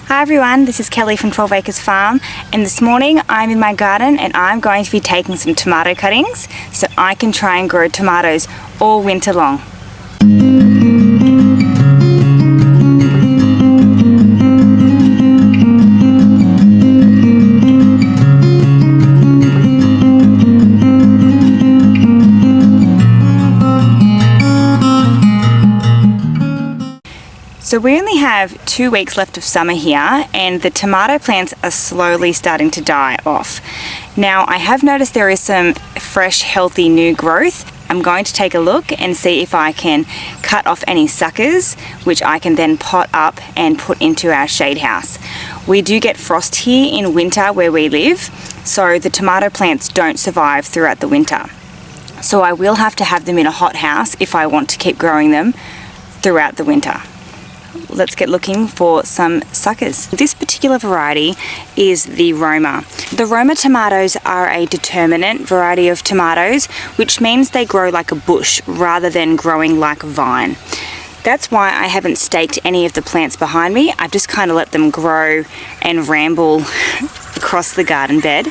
Hi everyone, this is Kelly from 12 Acres Farm, and this morning I'm in my garden and I'm going to be taking some tomato cuttings so I can try and grow tomatoes all winter long. So we only have 2 weeks left of summer here, and the tomato plants are slowly starting to die off. Now I have noticed there is some fresh, healthy new growth. I'm going to take a look and see if I can cut off any suckers, which I can then pot up and put into our shade house. We do get frost here in winter where we live, so the tomato plants don't survive throughout the winter. So I will have to have them in a hot house if I want to keep growing them throughout the winter. Let's get looking for some suckers. This particular variety is the Roma. The Roma tomatoes are a determinate variety of tomatoes, which means they grow like a bush rather than growing like a vine. That's why I haven't staked any of the plants behind me. I've just kind of let them grow and ramble across the garden bed.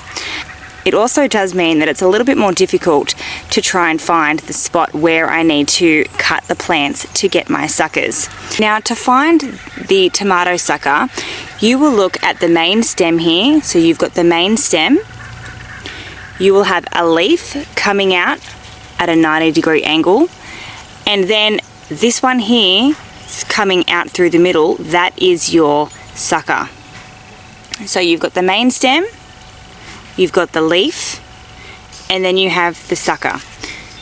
It also does mean that it's a little bit more difficult to try and find the spot where I need to cut the plants to get my suckers. Now, to find the tomato sucker, you will look at the main stem here. So you've got the main stem. You will have a leaf coming out at a 90-degree angle. And then this one here coming out through the middle, that is your sucker. So you've got the main stem, you've got the leaf, and then you have the sucker.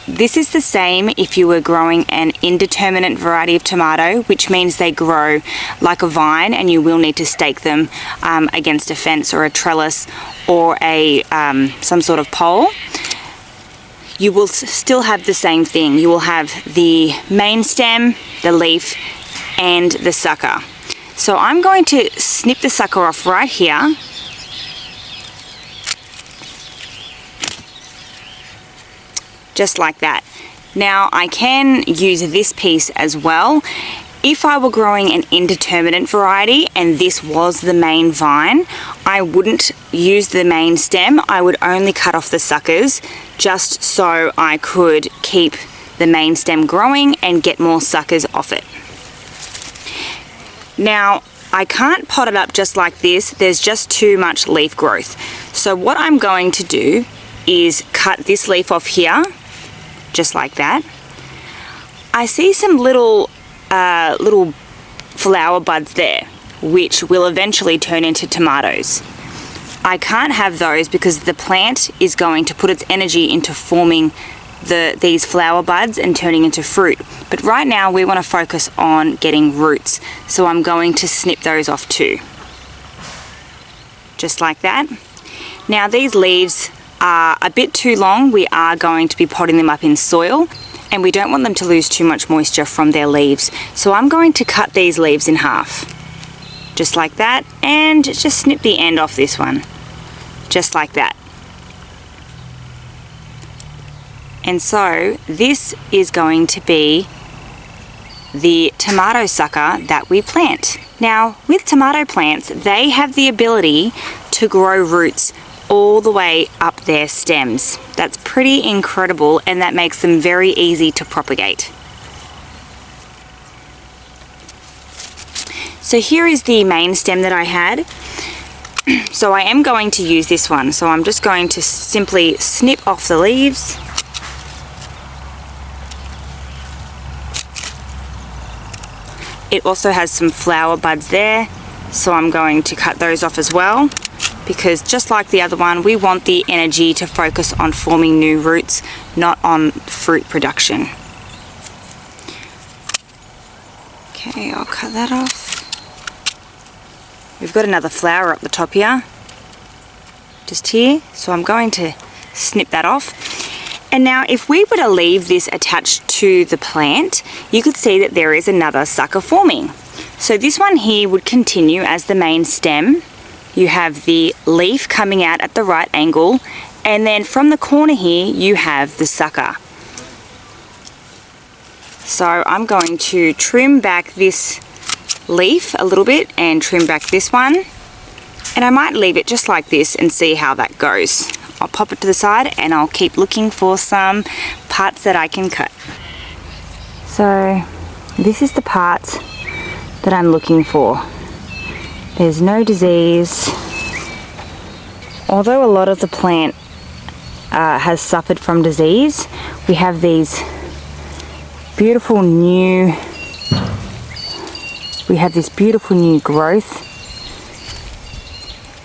This is the same if you were growing an indeterminate variety of tomato, which means they grow like a vine and you will need to stake them against a fence or a trellis or some sort of pole. You will still have the same thing. You will have the main stem, the leaf, and the sucker. So I'm going to snip the sucker off right here. Just like that. Now I can use this piece as well. If I were growing an indeterminate variety and this was the main vine, I wouldn't use the main stem. I would only cut off the suckers just so I could keep the main stem growing and get more suckers off it. Now I can't pot it up just like this. There's just too much leaf growth. So what I'm going to do is cut this leaf off here, just like that. I see some little flower buds there, which will eventually turn into tomatoes. I can't have those because the plant is going to put its energy into forming these flower buds and turning into fruit. But right now we want to focus on getting roots, so I'm going to snip those off too. Just like that. Now these leaves are a bit too long. We are going to be potting them up in soil and we don't want them to lose too much moisture from their leaves. So I'm going to cut these leaves in half. Just like that, and just snip the end off this one. Just like that. And so this is going to be the tomato sucker that we plant. Now with tomato plants, they have the ability to grow roots all the way up their stems. That's pretty incredible, and that makes them very easy to propagate. So here is the main stem that I had. So I am going to use this one. So I'm just going to simply snip off the leaves. It also has some flower buds there, so I'm going to cut those off as well, because just like the other one, we want the energy to focus on forming new roots, not on fruit production. Okay, I'll cut that off. We've got another flower up the top here, just here, so I'm going to snip that off. And now if we were to leave this attached to the plant, you could see that there is another sucker forming. So this one here would continue as the main stem. You have the leaf coming out at the right angle, and then from the corner here you have the sucker. So I'm going to trim back this leaf a little bit and trim back this one. And I might leave it just like this and see how that goes. I'll pop it to the side and I'll keep looking for some parts that I can cut. So this is the parts that I'm looking for. There's no disease. Although a lot of the plant has suffered from disease, we have these beautiful new, this beautiful new growth,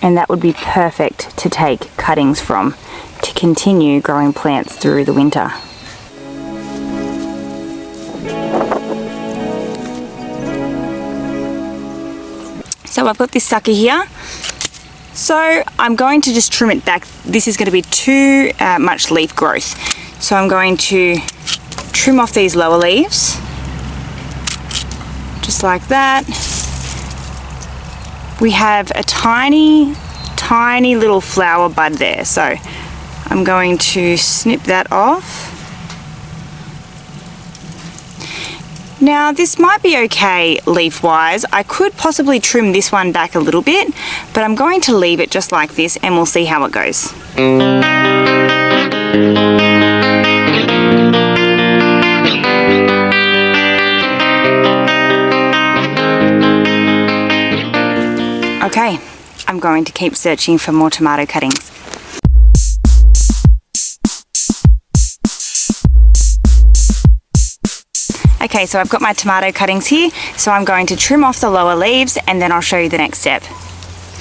and that would be perfect to take cuttings from to continue growing plants through the winter. So I've got this sucker here. So I'm going to just trim it back. This is going to be too much leaf growth. So I'm going to trim off these lower leaves. Just like that. We have a tiny, tiny little flower bud there. So I'm going to snip that off. Now this might be okay leaf-wise. I could possibly trim this one back a little bit, but I'm going to leave it just like this and we'll see how it goes. Okay, I'm going to keep searching for more tomato cuttings. Okay, so I've got my tomato cuttings here, so I'm going to trim off the lower leaves and then I'll show you the next step.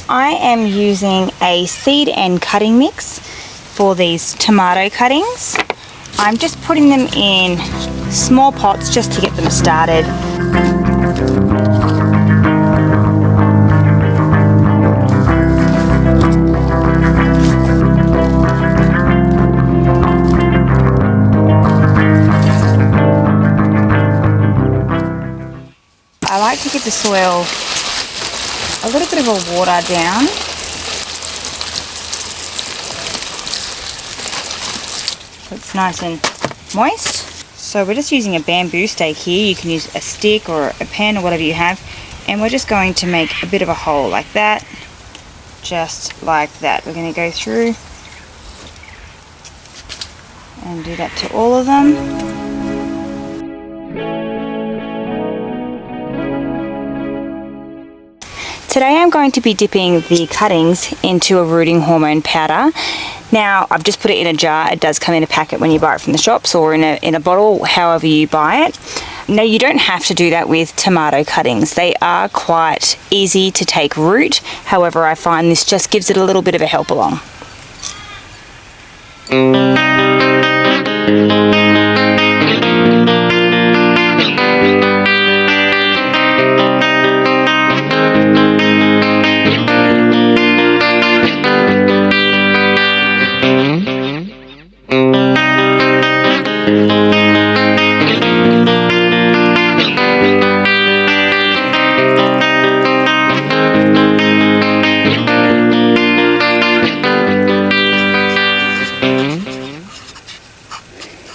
I am using a seed and cutting mix for these tomato cuttings. I'm just putting them in small pots just to get them started. I like to give the soil a little bit of a water down. So it's nice and moist. So we're just using a bamboo stake here. You can use a stick or a pen or whatever you have. And we're just going to make a bit of a hole like that. Just like that. We're going to go through and do that to all of them. Today I'm going to be dipping the cuttings into a rooting hormone powder. Now I've just put it in a jar. It does come in a packet when you buy it from the shops or in a bottle, however you buy it. Now you don't have to do that with tomato cuttings. They are quite easy to take root. However, I find this just gives it a little bit of a help along.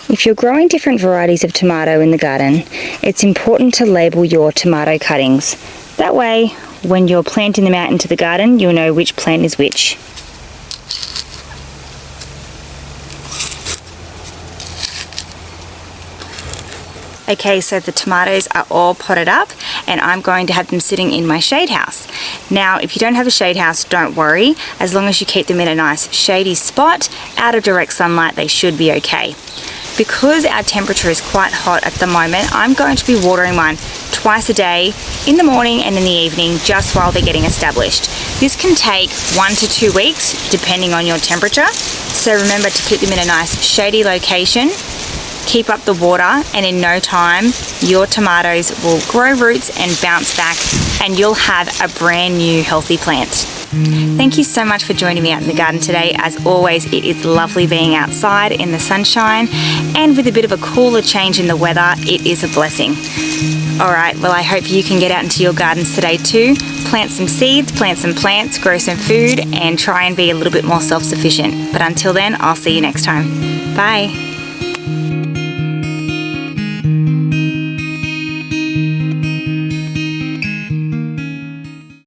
If you're growing different varieties of tomato in the garden, it's important to label your tomato cuttings. That way, when you're planting them out into the garden, you'll know which plant is which. Okay, so the tomatoes are all potted up and I'm going to have them sitting in my shade house. Now, if you don't have a shade house, don't worry. As long as you keep them in a nice shady spot, out of direct sunlight, they should be okay. Because our temperature is quite hot at the moment, I'm going to be watering mine twice a day, in the morning and in the evening, just while they're getting established. This can take 1 to 2 weeks, depending on your temperature. So remember to keep them in a nice shady location, keep up the water, and in no time, your tomatoes will grow roots and bounce back, and you'll have a brand new healthy plant. Thank you so much for joining me out in the garden today. As always, it is lovely being outside in the sunshine, and with a bit of a cooler change in the weather, it is a blessing. Alright, well I hope you can get out into your gardens today too, plant some seeds, plant some plants, grow some food, and try and be a little bit more self-sufficient. But until then, I'll see you next time. Bye!